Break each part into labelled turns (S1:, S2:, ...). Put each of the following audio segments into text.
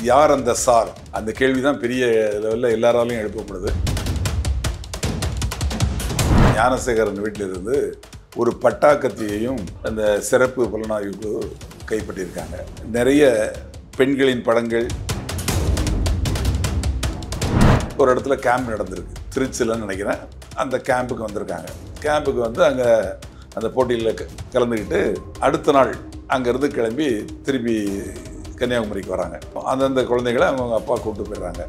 S1: யார் அந்த சார்? அந்த கேள்வி தான் பெரிய லெவலில் எல்லாராலையும் எழுப்பப்படுது. ஞானசேகரன் வீட்டிலிருந்து ஒரு பட்டாக்கத்தியையும் அந்த சிறப்பு புலனாய்வு கைப்பற்றியிருக்காங்க. நிறைய பெண்களின் படங்கள். ஒரு இடத்துல கேம்ப் நடந்திருக்கு, திருச்சியில் நினைக்கிறேன். அந்த கேம்புக்கு வந்திருக்காங்க. கேம்புக்கு வந்து அங்கே அந்த போட்டியில் கலந்துக்கிட்டு அடுத்த நாள் அங்கேருந்து கிளம்பி திருப்பி கன்னியாகுமரிக்கு வராங்க. அந்தந்த குழந்தைகளை அவங்க அப்பா கூப்பிட்டு போயிடுறாங்க.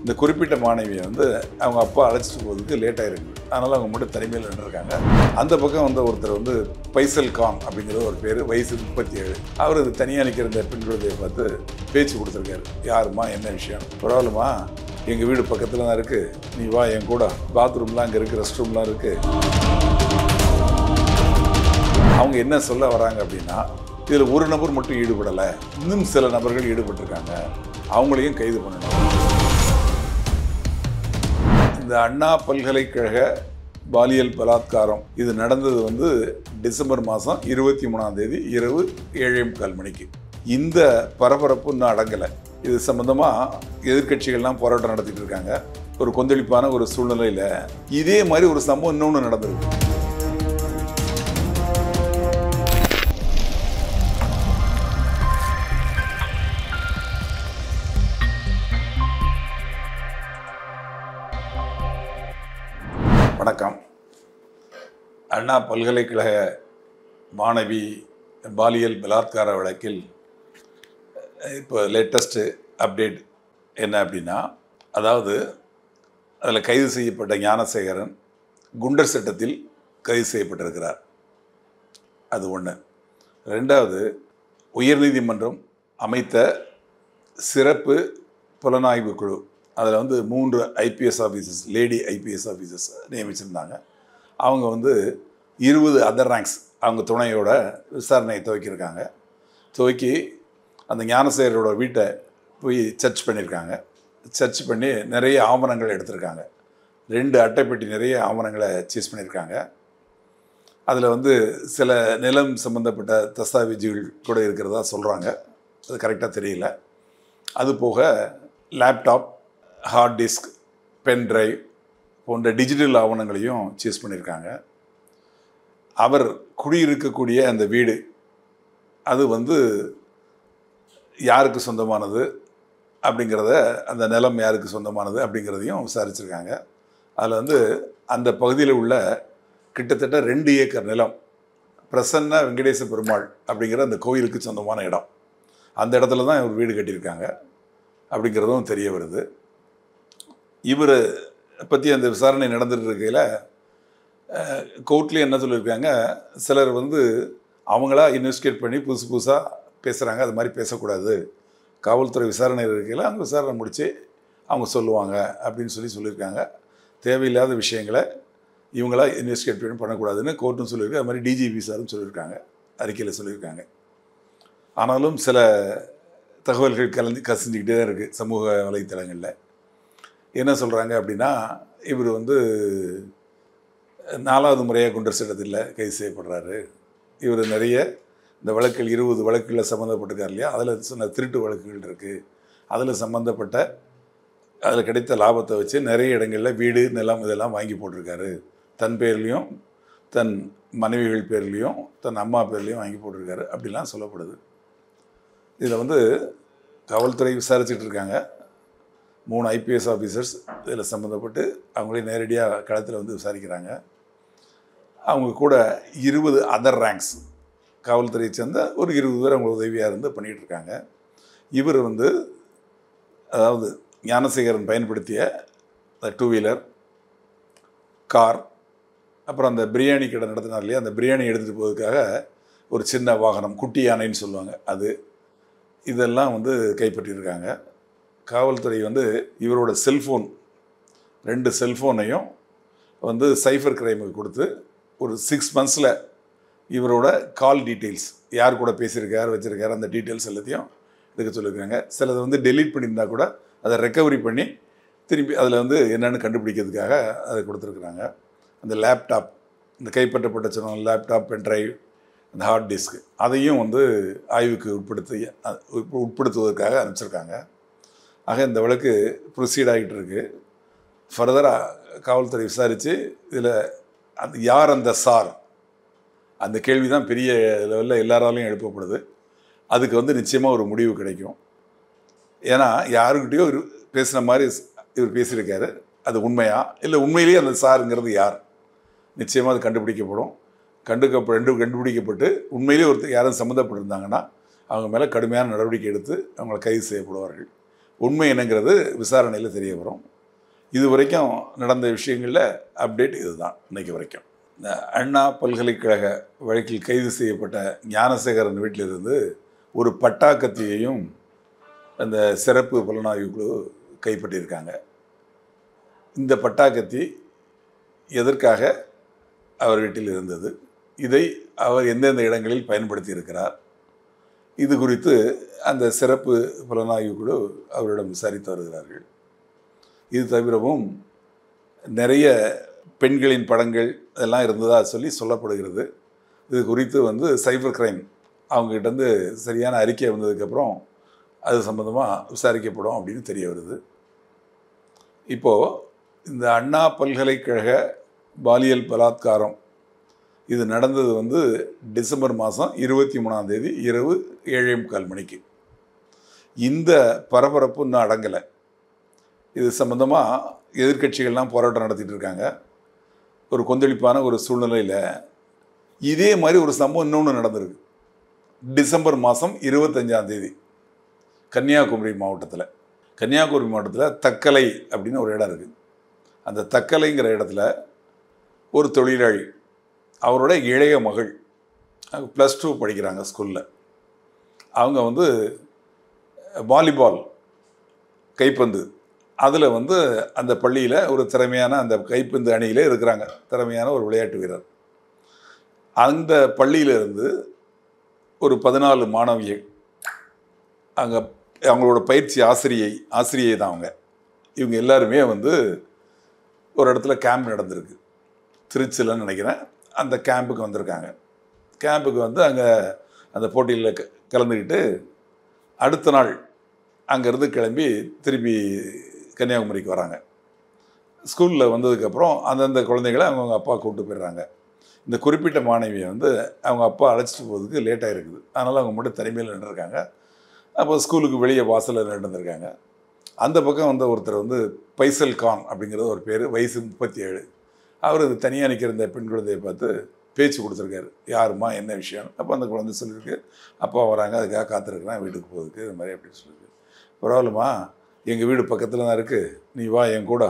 S1: இந்த குறிப்பிட்ட மாணவியை வந்து அவங்க அப்பா அழைச்சிட்டு போகிறதுக்கு லேட் ஆகிருக்கு. அதனால் அவங்க மட்டும் தனிமையில் நின்றுருக்காங்க. அந்த பக்கம் வந்து ஒருத்தர் வந்து பைசல் கான் அப்படிங்கிற ஒரு பேர், வயசு 37. அவர் இது தனியாக நிற்கிற இந்த பெண் குழந்தையை பார்த்து பேச்சு கொடுத்துருக்காரு. யாருமா, என்ன விஷயம்? பரவாயில்லம்மா, எங்கள் வீடு பக்கத்தில் தான் இருக்குது, நீ வா என் கூட, பாத்ரூம்லாம் அங்கே இருக்குது, ரெஸ்ட் ரூம்லாம் இருக்குது. அவங்க என்ன சொல்ல வராங்க அப்படின்னா, இதில் ஒரு நபர் மட்டும் ஈடுபடலை, இன்னும் சில நபர்கள் ஈடுபட்டிருக்காங்க, அவங்களையும் கைது பண்ணணும். இந்த அண்ணா பல்கலைக்கழக பாலியல் பலாத்காரம் இது நடந்தது வந்து டிசம்பர் மாதம் 23ஆம் தேதி இரவு 7:45 மணிக்கு. இந்த பரபரப்பு இன்னும் அடங்கலை. இது சம்பந்தமாக எதிர்கட்சிகள்லாம் போராட்டம் நடத்திட்டு இருக்காங்க. ஒரு கொந்தளிப்பான ஒரு சூழ்நிலையில் இதே மாதிரி ஒரு சம்பவம் இன்னொன்று நடந்திருக்கு. வணக்கம். அண்ணா பல்கலைக்கழக மாணவி பாலியல் பலாத்கார வழக்கில் இப்போ லேட்டஸ்ட்டு அப்டேட் என்ன அப்படின்னா, அதாவது அதில் கைது செய்யப்பட்ட ஞானசேகரன் குண்டர் சட்டத்தில் கைது செய்யப்பட்டிருக்கிறார். அது ஒன்று. ரெண்டாவது, உயர்நீதிமன்றம் அமைத்த சிறப்பு புலனாய்வு குழு, அதில் வந்து 3 IPS officers, lady IPS officers நியமிச்சிருந்தாங்க. அவங்க வந்து 20 அதர் ரேங்க்ஸ் அவங்க துணையோட விசாரணையை துவக்கியிருக்காங்க. துவக்கி அந்த ஞானசேகரோட வீட்டை போய் சர்ச் பண்ணியிருக்காங்க. சர்ச் பண்ணி நிறைய ஆவணங்கள் எடுத்திருக்காங்க. 2 அட்டைப்பெட்டி நிறைய ஆவணங்களை சீஸ் பண்ணியிருக்காங்க. அதில் வந்து சில நிலம் சம்மந்தப்பட்ட தஸ்தாவேஜுகள் கூட இருக்கிறதா சொல்கிறாங்க. அது கரெக்டாக தெரியல. அது போக laptop, hard disk, pen drive போன்ற டிஜிட்டல் ஆவணங்களையும் சீஸ் பண்ணியிருக்காங்க. அவர் குடியிருக்கக்கூடிய அந்த வீடு அது வந்து யாருக்கு சொந்தமானது அப்படிங்கிறத, அந்த நிலம் யாருக்கு சொந்தமானது அப்படிங்கிறதையும் விசாரிச்சிருக்காங்க. அதில் வந்து அந்த பகுதியில் உள்ள கிட்டத்தட்ட 2 ஏக்கர் நிலம் பிரசன்ன வெங்கடேச பெருமாள் அப்படிங்கிற அந்த கோயிலுக்கு சொந்தமான இடம். அந்த இடத்துல தான் இவர் வீடு கட்டியிருக்காங்க அப்படிங்கிறதும் தெரிய வருது. இவர் பற்றி அந்த விசாரணை நடந்துட்டு இருக்கையில் கோர்ட்லேயே என்ன சொல்லியிருக்காங்க, சிலர் வந்து அவங்களா இன்வெஸ்டிகேட் பண்ணி புதுசு புதுசாக பேசுகிறாங்க, அது மாதிரி பேசக்கூடாது, காவல்துறை விசாரணை இருக்கையில் அவங்க விசாரணை முடித்து அவங்க சொல்லுவாங்க அப்படின்னு சொல்லியிருக்காங்க. தேவையில்லாத விஷயங்களை இவங்களா இன்வெஸ்டிகேட் பண்ணக்கூடாதுன்னு கோர்ட்டும் சொல்லியிருக்கு. அது மாதிரி டிஜிபி சாரும் சொல்லியிருக்காங்க, அறிக்கையில் சொல்லியிருக்காங்க. ஆனாலும் சில தகவல்கள் கசிஞ்சிக்கிட்டே தான் இருக்குது சமூக வலைத்தளங்களில். என்ன சொல்கிறாங்க அப்படின்னா, இவர் வந்து 4வது முறையாக குண்டர் சட்டத்தில் கைது செய்யப்படுறாரு. இவர் நிறைய இந்த வழக்கில் 20 வழக்குகளில் சம்மந்தப்பட்டிருக்கார் இல்லையா, அதில் சில திருட்டு வழக்குகள் இருக்குது. அதில் சம்மந்தப்பட்ட அதில் கிடைத்த லாபத்தை வச்சு நிறைய இடங்களில் வீடு, நிலம் இதெல்லாம் வாங்கி போட்டிருக்காரு. தன் பேர்லேயும், தன் மனைவிகள் பேர்லேயும், தன் அம்மா பேர்லேயும் வாங்கி போட்டிருக்காரு அப்படிலாம் சொல்லப்படுது. இதில் வந்து காவல்துறை விசாரிச்சுட்டு இருக்காங்க. 3 ஐபிஎஸ் ஆஃபீஸர்ஸ் இதில் சம்மந்தப்பட்டு அவங்களே நேரடியாக களத்தில் வந்து விசாரிக்கிறாங்க. அவங்க கூட 20 அதர் ரேங்க்ஸ் காவல்துறையை சேர்ந்த ஒரு 20 பேர் அவங்க உதவியாக இருந்து பண்ணிகிட்ருக்காங்க. இவர் வந்து அதாவது ஞானசேகரன் பயன்படுத்திய அந்த 2 வீலர், கார், அப்புறம் அந்த பிரியாணி கடை நடத்தினார் இல்லையா, அந்த பிரியாணி எடுத்துகிட்டு போகிறதுக்காக ஒரு சின்ன வாகனம், குட்டி யானைன்னு சொல்லுவாங்க, அது இதெல்லாம் வந்து கைப்பற்றியிருக்காங்க. காவல்துறை வந்து இவரோட செல்ஃபோன் 2 செல்ஃபோனையும் வந்து சைஃபர் கிரைமுக்கு கொடுத்து ஒரு 6 மந்த்ஸில் இவரோட கால் டீட்டெயில்ஸ், யார் கூட பேசியிருக்கார், வச்சுருக்கார், அந்த டீட்டெயில்ஸ் எல்லாத்தையும் எடுக்க சொல்லியிருக்காங்க. சிலதை வந்து டெலீட் பண்ணியிருந்தா கூட அதை ரெக்கவரி பண்ணி திரும்பி அதில் வந்து என்னென்னு கண்டுபிடிக்கிறதுக்காக அதை கொடுத்துருக்குறாங்க. அந்த லேப்டாப், இந்த கைப்பற்றப்பட்ட சொன்ன லேப்டாப், பென் டிரைவ், அந்த ஹார்ட் டிஸ்க், அதையும் வந்து ஆய்வுக்கு உட்படுத்துவதற்காக அனுப்பிச்சிருக்காங்க. ஆக இந்த வழக்கு ப்ரொசீட் ஆகிட்டு இருக்கு. ஃபர்தராக காவல்துறை விசாரித்து இதில் யார் அந்த சார், அந்த கேள்வி தான் பெரிய லெவலில் எல்லாராலையும் எழுப்பப்படுது. அதுக்கு வந்து நிச்சயமாக ஒரு முடிவு கிடைக்கும். ஏன்னா யாருக்கிட்டையோ பேசுன மாதிரி இவர் பேசியிருக்காரு. அது உண்மையா இல்லை உண்மையிலேயே அந்த சாருங்கிறது யார், நிச்சயமாக அது கண்டுபிடிக்கப்படும். கண்டுபிடிக்கப்பட்டு உண்மையிலேயே ஒருத்தர் யாரும் சம்மந்தப்பட்டிருந்தாங்கன்னா அவங்க மேலே கடுமையான நடவடிக்கை எடுத்து அவங்கள கைது செய்யப்படுவார்கள். உண்மை என்னங்கிறது விசாரணையில் தெரிய வரும். இது வரைக்கும் நடந்த விஷயங்களில் அப்டேட் இதுதான் இன்றைக்கு வரைக்கும். அண்ணா பல்கலைக்கழக வழக்கில் கைது செய்யப்பட்ட ஞானசேகரன் வீட்டிலிருந்து ஒரு பட்டாக்கத்தியையும் அந்த சிறப்பு புலனாய்வு குழு கைப்பற்றியிருக்காங்க. இந்த பட்டாக்கத்தி எதற்காக அவர் வீட்டில் இருந்தது, இதை அவர் எந்தெந்த இடங்களில் பயன்படுத்தி இருக்கிறார், இது குறித்து அந்த சிறப்பு புலனாய்வு குழு அவரிடம் விசாரித்து வருகிறார்கள். இது தவிரவும் நிறைய பெண்களின் படங்கள் அதெல்லாம் இருந்ததாக சொல்லப்படுகிறது. இது குறித்து வந்து சைபர் கிரைம் அவங்ககிட்ட சரியான அறிக்கை வந்ததுக்கப்புறம் அது சம்மந்தமாக விசாரிக்கப்படும் அப்படின்னு தெரிய வருது. இப்போது இந்த அண்ணா பல்கலைக்கழக பாலியல் பலாத்காரம் இது நடந்தது வந்து டிசம்பர் மாதம் 23 இரவு 7:45 மணிக்கு. இந்த பரபரப்பு இன்னும் அடங்கலை. இது சம்மந்தமாக எதிர்க்கட்சிகள்லாம் போராட்டம் நடத்திட்டு இருக்காங்க. ஒரு கொந்தளிப்பான ஒரு சூழ்நிலையில் இதே மாதிரி ஒரு சம்பவம் இன்னொன்று நடந்திருக்கு. டிசம்பர் மாதம் 25 கன்னியாகுமரி மாவட்டத்தில் தக்கலை அப்படின்னு ஒரு இடம் இருக்குது. அந்த தக்கலைங்கிற இடத்துல ஒரு தொழிலாளி, அவரோட இளைய மகள் +2 படிக்கிறாங்க ஸ்கூலில். அவங்க வந்து வாலிபால் கைப்பந்து அதில் வந்து அந்த பள்ளியில் ஒரு திறமையான அந்த கைப்பந்து அணியில் இருக்கிறாங்க, திறமையான ஒரு விளையாட்டு வீரர். அந்த பள்ளியிலிருந்து ஒரு 14 மாணவிகள், அவங்களோட பயிற்சி ஆசிரியை தான் இவங்க எல்லாருமே வந்து ஒரு இடத்துல கேம்ப் நடந்திருக்கு, திருச்சிலன்னு நினைக்கிறேன். அந்த கேம்புக்கு வந்திருக்காங்க. கேம்புக்கு வந்து அங்கே அந்த போட்டியில் கலந்துக்கிட்டு அடுத்த நாள் அங்கேருந்து கிளம்பி திருப்பி கன்னியாகுமரிக்கு வராங்க. ஸ்கூலில் வந்ததுக்கப்புறம் அந்தந்த குழந்தைகளை அவங்க அப்பா கூப்பிட்டு போயிடுறாங்க. இந்த குறிப்பிட்ட மாணவியை வந்து அவங்க அப்பா அழைச்சிட்டு போகிறதுக்கு லேட்டாக இருக்குது. அதனால் அவங்க மட்டும் தனிமையில் நின்றுருக்காங்க. அப்போ ஸ்கூலுக்கு வெளியே வாசலில் நின்றுருக்காங்க. அந்த பக்கம் வந்து ஒருத்தர் வந்து பைசல் கான் அப்படிங்கிறது ஒரு பேர், வயசு 37. அவர் தனியாக நிற்கிற இந்த பெண் குழந்தையை பார்த்து பேச்சு கொடுத்துருக்காரு. யாருமா, என்ன விஷயம்? அப்போ அந்த குழந்தை சொல்லியிருக்கு, அப்பா வராங்க, அதுக்காக காத்திருக்கிறேன், வீட்டுக்கு போகிறதுக்கு, இது மாதிரி அப்படின்னு சொல்லியிருக்கு. பரவாயில்லம்மா, எங்கள் வீடு பக்கத்தில் தான் இருக்குது, நீ வா என் கூட,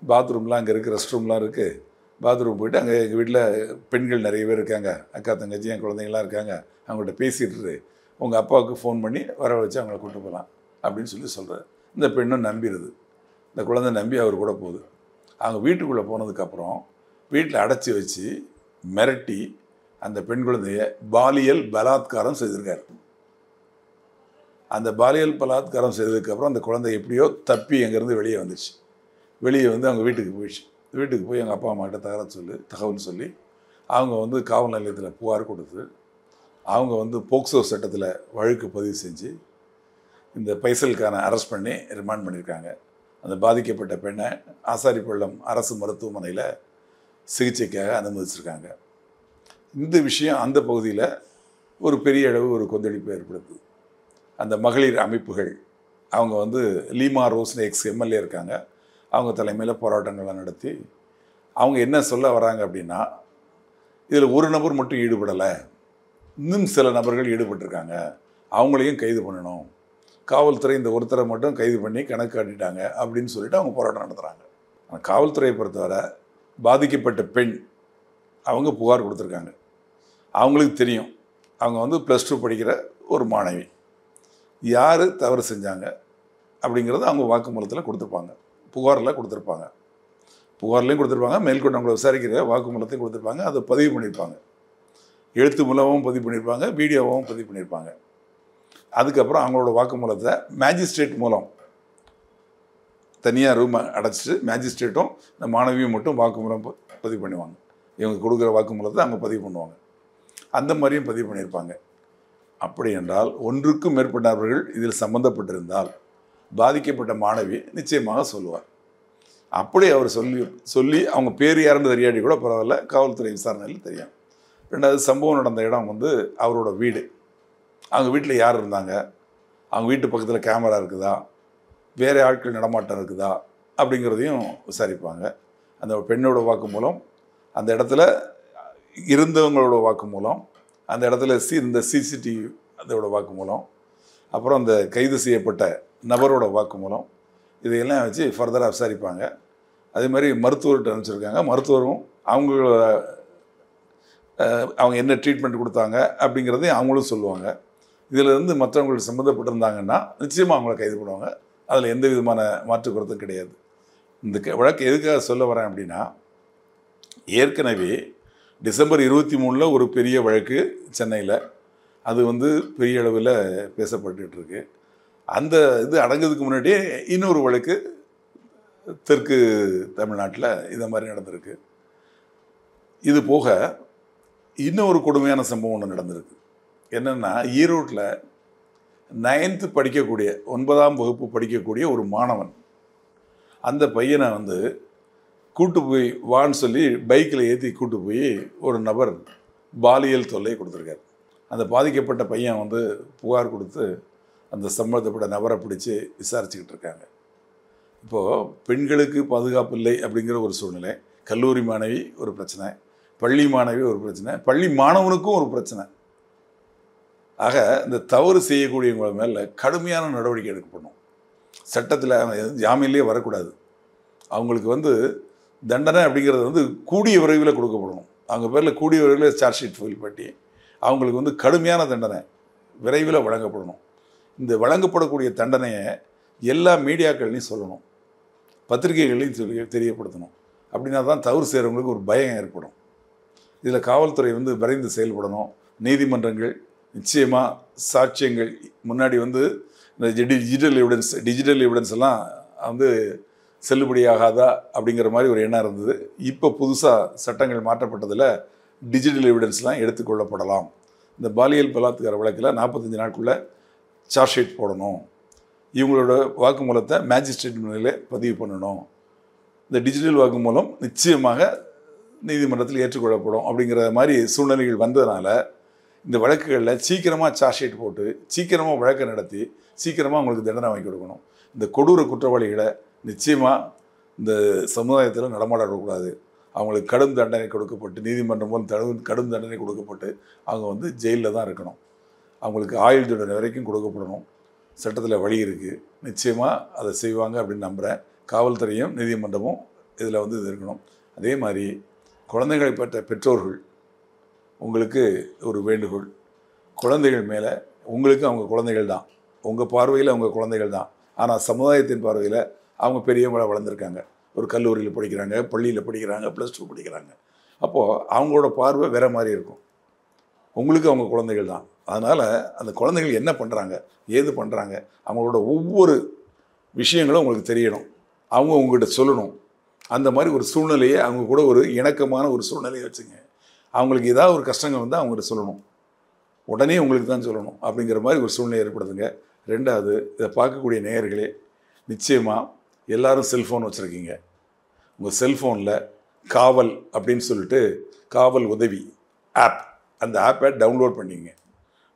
S1: பாத்ரூம்லாம் அங்கே இருக்குது, ரெஸ்ட் ரூம்லாம் இருக்குது, பாத்ரூம் போய்ட்டு அங்கே எங்கள் வீட்டில் பெண்கள் நிறைய பேர் இருக்காங்க, அக்கா தங்கச்சி என் குழந்தைங்களாம் இருக்காங்க, அவங்கள்ட்ட பேசிட்டு உங்கள் அப்பாவுக்கு ஃபோன் பண்ணி வர வச்சு அவங்கள கூப்பிட்டு போகலாம் அப்படின்னு சொல்கிறார். இந்த பெண்ணும் நம்பிடுது. இந்த குழந்தை நம்பி அவர் கூட போகுது. அவங்க வீட்டுக்குள்ளே போனதுக்கப்புறம் வீட்டில் அடைச்சி வச்சு மிரட்டி அந்த பெண் குழந்தைய பாலியல் பலாத்காரம் செய்திருக்காரு. அந்த பாலியல் பலாத்காரம் செய்ததுக்கப்புறம் அந்த குழந்தை எப்படியோ தப்பி அங்கேருந்து வெளியே வந்துச்சு. வெளியே வந்து அவங்க வீட்டுக்கு போயிடுச்சு. வீட்டுக்கு போய் எங்கள் அப்பா அம்மாட்ட தகவல் சொல்லி அவங்க வந்து காவல் நிலையத்தில் புகார் கொடுத்து அவங்க வந்து போக்சோ சட்டத்தில் வழக்கு பதிவு செஞ்சு இந்த பைசலுக்கான அரெஸ்ட் பண்ணி ரிமாண்ட் பண்ணியிருக்காங்க. அந்த பாதிக்கப்பட்ட பெண்ணை ஆசாரிப்பள்ளம் அரசு மருத்துவமனையில் சிகிச்சைக்காக அனுமதிச்சிருக்காங்க. இந்த விஷயம் அந்த பகுதியில் ஒரு பெரிய அளவு ஒரு கொந்தளிப்பு ஏற்படுத்துது. அந்த மகளிர் அமைப்புகள் அவங்க வந்து லீமா ரோஸ்னு எக்ஸ்-எம்எல்ஏ இருக்காங்க, அவங்க தலைமையில் போராட்டங்களை நடத்தி அவங்க என்ன சொல்ல வராங்க அப்படின்னா, இதில் ஒரு நபர் மட்டும் ஈடுபடலை, இன்னும் சில நபர்கள் ஈடுபட்டிருக்காங்க, அவங்களையும் கைது பண்ணணும், காவல்துறை இந்த ஒருத்தரை மட்டும் கைது பண்ணி கணக்கு காட்டிட்டாங்க அப்படின்னு சொல்லிட்டு அவங்க போராட்டம் நடத்துகிறாங்க. ஆனால் காவல்துறையை பொறுத்தவரை பாதிக்கப்பட்ட பெண் அவங்க புகார் கொடுத்துருக்காங்க. அவங்களுக்கு தெரியும் அவங்க வந்து +2 படிக்கிற ஒரு மாணவி, யார் தவறு செஞ்சாங்க அப்படிங்கிறத அவங்க வாக்குமூலத்தில் கொடுத்துருப்பாங்க, புகாரில் கொடுத்துருப்பாங்க, புகார்லையும் கொடுத்துருப்பாங்க, மேல்கொண்டு அவங்கள விசாரிக்கிற வாக்குமூலத்தையும் கொடுத்துருப்பாங்க, அதை பதிவு பண்ணியிருப்பாங்க, எழுத்து மூலமும் பதிவு பண்ணியிருப்பாங்க, வீடியோவும் பதிவு பண்ணியிருப்பாங்க. அதுக்கப்புறம் அவங்களோட வாக்குமூலத்தை மேஜிஸ்ட்ரேட் மூலம் தனியாக ரூமை அடைச்சிட்டு மேஜிஸ்ட்ரேட்டும் இந்த மாணவியும் மட்டும் வாக்குமூலம் பதிவு பண்ணுவாங்க. இவங்க கொடுக்குற வாக்குமூலத்தை அவங்க பதிவு பண்ணுவாங்க. அந்த மாதிரியும் பதிவு பண்ணியிருப்பாங்க. அப்படி என்றால் ஒன்றுக்கும் மேற்பட்ட நபர்கள் இதில் சம்பந்தப்பட்டிருந்தால் பாதிக்கப்பட்ட மாணவி நிச்சயமாக சொல்லுவார். அப்படி அவர் சொல்லி அவங்க பேர் யாருன்னு தெரியாடி கூட பரவாயில்ல, காவல்துறை விசாரணையில் தெரியும். ரெண்டாவது, சம்பவம் நடந்த இடம் வந்து அவரோட வீடு. அவங்க வீட்டில் யார் இருந்தாங்க, அவங்க வீட்டு பக்கத்தில் கேமரா இருக்குதா, வேறு ஆட்கள் நடமாட்டம் இருக்குதா அப்படிங்கிறதையும் விசாரிப்பாங்க. அந்த பெண்ணோட வாக்குமூலம், அந்த இடத்துல இருந்தவங்களோட வாக்குமூலம், அந்த இடத்துல இந்த சிசிடிவி அதோட வாக்குமூலம், அப்புறம் அந்த கைது செய்யப்பட்ட நபரோட வாக்குமூலம், இதையெல்லாம் வச்சு ஃபர்தராக விசாரிப்பாங்க. அதே மாதிரி மருத்துவர்கிட்ட அனுப்பிச்சிருக்காங்க. மருத்துவரும் அவங்க என்ன ட்ரீட்மெண்ட் கொடுத்தாங்க அப்படிங்கிறதையும் அவங்களும் சொல்லுவாங்க. இதிலிருந்து மற்றவங்களுக்கு சம்மந்தப்பட்டிருந்தாங்கன்னா நிச்சயமாக அவங்கள கைது பண்ணுவாங்க. அதில் எந்த விதமான மாற்று கருத்தும் கிடையாது. இந்த வழக்கு எதுக்காக சொல்ல வரேன் அப்படின்னா, ஏற்கனவே டிசம்பர் 23 ஒரு பெரிய வழக்கு சென்னையில், அது வந்து பெரிய அளவில் பேசப்பட்டுட்டு இருக்கு. அந்த இது அடங்குறதுக்கு முன்னாடியே இன்னொரு வழக்கு தெற்கு தமிழ்நாட்டில் இதை மாதிரி நடந்திருக்கு. இது போக இன்னொரு கொடுமையான சம்பவம் ஒன்று நடந்திருக்கு. என்னென்னா, ஈரோட்டில் 9th படிக்கக்கூடிய 9ஆம் வகுப்பு படிக்கக்கூடிய ஒரு மாணவன், அந்த பையனை வந்து கூட்டு போய் வான்னு சொல்லி பைக்கில் ஏற்றி கூட்டு போய் ஒரு நபர் பாலியல் தொல்லை கொடுத்துருக்காரு. அந்த பாதிக்கப்பட்ட பையன் வந்து புகார் கொடுத்து அந்த சம்பந்தப்பட்ட நபரை பிடிச்சி விசாரிச்சுக்கிட்டு இருக்காங்க. இப்போது பெண்களுக்கு பாதுகாப்பு இல்லை அப்படிங்கிற ஒரு சூழ்நிலை, கல்லூரி மாணவி ஒரு பிரச்சனை, பள்ளி மாணவி ஒரு பிரச்சனை, பள்ளி மாணவனுக்கும் ஒரு பிரச்சனை. ஆக இந்த தவறு செய்யக்கூடியவங்க மேலே கடுமையான நடவடிக்கை எடுக்கப்படணும். சட்டத்தில் ஜாமீன்லேயே வரக்கூடாது. அவங்களுக்கு வந்து தண்டனை அப்படிங்கிறது வந்து கூடிய விரைவில் கொடுக்கப்படணும். அவங்க பேரில் கூடிய விரைவில் சார்ஜ் ஷீட் ஃபைல் பண்ணி அவங்களுக்கு வந்து கடுமையான தண்டனை விரைவில் வழங்கப்படணும். இந்த வழங்கப்படக்கூடிய தண்டனையை எல்லா மீடியாக்கள்லையும் சொல்லணும், பத்திரிகைகள்லையும் தெரியப்படுத்தணும். அப்படின்னா தான் தவறு செய்கிறவங்களுக்கு ஒரு பயம் ஏற்படும். இதில் காவல்துறை வந்து விரைந்து செயல்படணும். நீதிமன்றங்கள் நிச்சயமாக சாட்சியங்கள் முன்னாடி வந்து இந்த டிஜிட்டல் எவிடன்ஸ் எல்லாம் வந்து செல்லுபடியாகாதா அப்படிங்கிற மாதிரி ஒரு எண்ணம் இருந்தது. இப்போ புதுசாக சட்டங்கள் மாற்றப்பட்டதில் டிஜிட்டல் எவிடன்ஸ்லாம் எடுத்துக்கொள்ளப்படலாம். இந்த பாலியல் பலாத்கார வழக்கில் 45 நாட்குள்ளே சார்ஜ் ஷீட் போடணும். இவங்களோட வாக்குமூலத்தை மேஜிஸ்ட்ரேட் முன்னிலையிலே பதிவு பண்ணணும். இந்த டிஜிட்டல் வாக்குமூலம் நிச்சயமாக நீதிமன்றத்தில் ஏற்றுக்கொள்ளப்படும் அப்படிங்கிற மாதிரி சூழ்நிலைகள் வந்ததுனால இந்த வழக்குகளில் சீக்கிரமாக சார்ஜ் ஷீட் போட்டு சீக்கிரமாக வழக்கை நடத்தி சீக்கிரமாக அவங்களுக்கு தண்டனை வாங்கி கொடுக்கணும். இந்த கொடூர குற்றவாளிகளை நிச்சயமாக இந்த சமுதாயத்தில் நடமாடக்கூடாது. அவங்களுக்கு கடும் தண்டனை கொடுக்கப்பட்டு, நீதிமன்றம் மூலம் கடும் தண்டனை கொடுக்கப்பட்டு அவங்க வந்து ஜெயிலில் தான் இருக்கணும். அவங்களுக்கு ஆயுள் தண்டனை வரைக்கும் கொடுக்கப்படணும். சட்டத்தில் வழி இருக்குது. நிச்சயமாக அதை செய்வாங்க அப்படின்னு நம்புகிறேன். காவல்துறையும் நீதிமன்றமும் இதில் வந்து இது இருக்கணும். அதே மாதிரி குழந்தைகளை பெற்ற பெற்றோர்கள், உங்களுக்கு ஒரு வேண்டுகோள், குழந்தைகள் மேலே உங்களுக்கு அவங்க குழந்தைகள் தான், உங்கள் பார்வையில் அவங்க குழந்தைகள் தான். ஆனால் சமுதாயத்தின் பார்வையில் அவங்க பெரியவங்களாக வளர்ந்துருக்காங்க. ஒரு கல்லூரியில் படிக்கிறாங்க, பள்ளியில் படிக்கிறாங்க, +2 படிக்கிறாங்க. அப்போது அவங்களோட பார்வை வேறு மாதிரி இருக்கும். உங்களுக்கு அவங்க குழந்தைகள் தான். அதனால் அந்த குழந்தைகள் என்ன பண்ணுறாங்க, ஏது பண்ணுறாங்க, அவங்களோட ஒவ்வொரு விஷயங்களும் உங்களுக்கு தெரியணும். அவங்க உங்கள்கிட்ட சொல்லணும். அந்த மாதிரி ஒரு சூழ்நிலையை அவங்க கூட ஒரு இணக்கமான ஒரு சூழ்நிலையை வச்சுங்க. அவங்களுக்கு ஏதாவது ஒரு கஷ்டங்கள் வந்து அவங்ககிட்ட சொல்லணும். உடனே உங்களுக்கு தான் சொல்லணும் அப்படிங்கிற மாதிரி ஒரு சூழ்நிலை ஏற்படுத்துங்க. ரெண்டாவது, இதை பார்க்கக்கூடிய நேயர்களே, நிச்சயமாக எல்லோரும் செல்ஃபோன் வச்சுருக்கீங்க. உங்கள் செல்ஃபோனில் காவல் அப்படின்னு சொல்லிட்டு காவல் உதவி ஆப், அந்த ஆப்பை டவுன்லோட் பண்ணிங்க.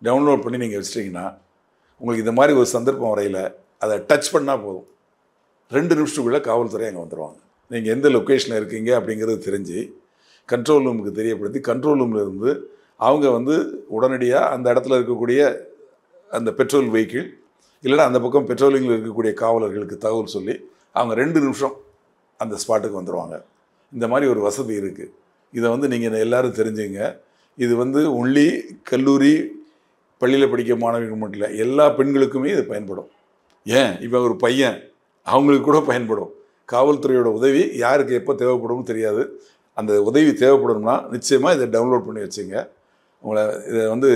S1: டவுன்லோட் பண்ணி நீங்கள் வச்சிட்டிங்கன்னா உங்களுக்கு இந்த மாதிரி ஒரு சந்தர்ப்பம் வரையில் அதை டச் பண்ணால் போதும், 2 நிமிஷத்துக்குள்ளே காவல்துறை அங்கே வந்துடுவாங்க. நீங்கள் எந்த லொக்கேஷனில் இருக்கீங்க அப்படிங்கிறது தெரிஞ்சு கண்ட்ரோல் ரூமுக்கு தெரியப்படுத்தி கண்ட்ரோல் ரூமில் இருந்து அவங்க வந்து உடனடியாக அந்த இடத்துல இருக்கக்கூடிய அந்த பெட்ரோல் வெஹிக்கிள் இல்லைனா அந்த பக்கம் பெட்ரோலிங்கில் இருக்கக்கூடிய காவலர்களுக்கு தகவல் சொல்லி அவங்க 2 நிமிஷம் அந்த ஸ்பாட்டுக்கு வந்துடுவாங்க. இந்த மாதிரி ஒரு வசதி இருக்குது. இதை வந்து நீங்கள் எல்லோரும் தெரிஞ்சுங்க. இது வந்து ஒன்லி கல்லூரி பள்ளியில் படிக்க மாணவிகள் மட்டும் இல்லை, எல்லா பெண்களுக்குமே இது பயன்படும். ஏன், இப்போ ஒரு பையன் அவங்களுக்கு கூட பயன்படும். காவல்துறையோட உதவி யாருக்கு எப்போ தேவைப்படும்னு தெரியாது. அந்த உதவி தேவைப்படும்னா நிச்சயமாக இதை டவுன்லோட் பண்ணி வச்சுங்க. உங்களை இதை வந்து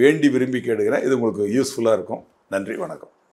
S1: வேண்டி விரும்பி கேட்டுக்கிறேன். இது உங்களுக்கு யூஸ்ஃபுல்லாக இருக்கும். நன்றி, வணக்கம்.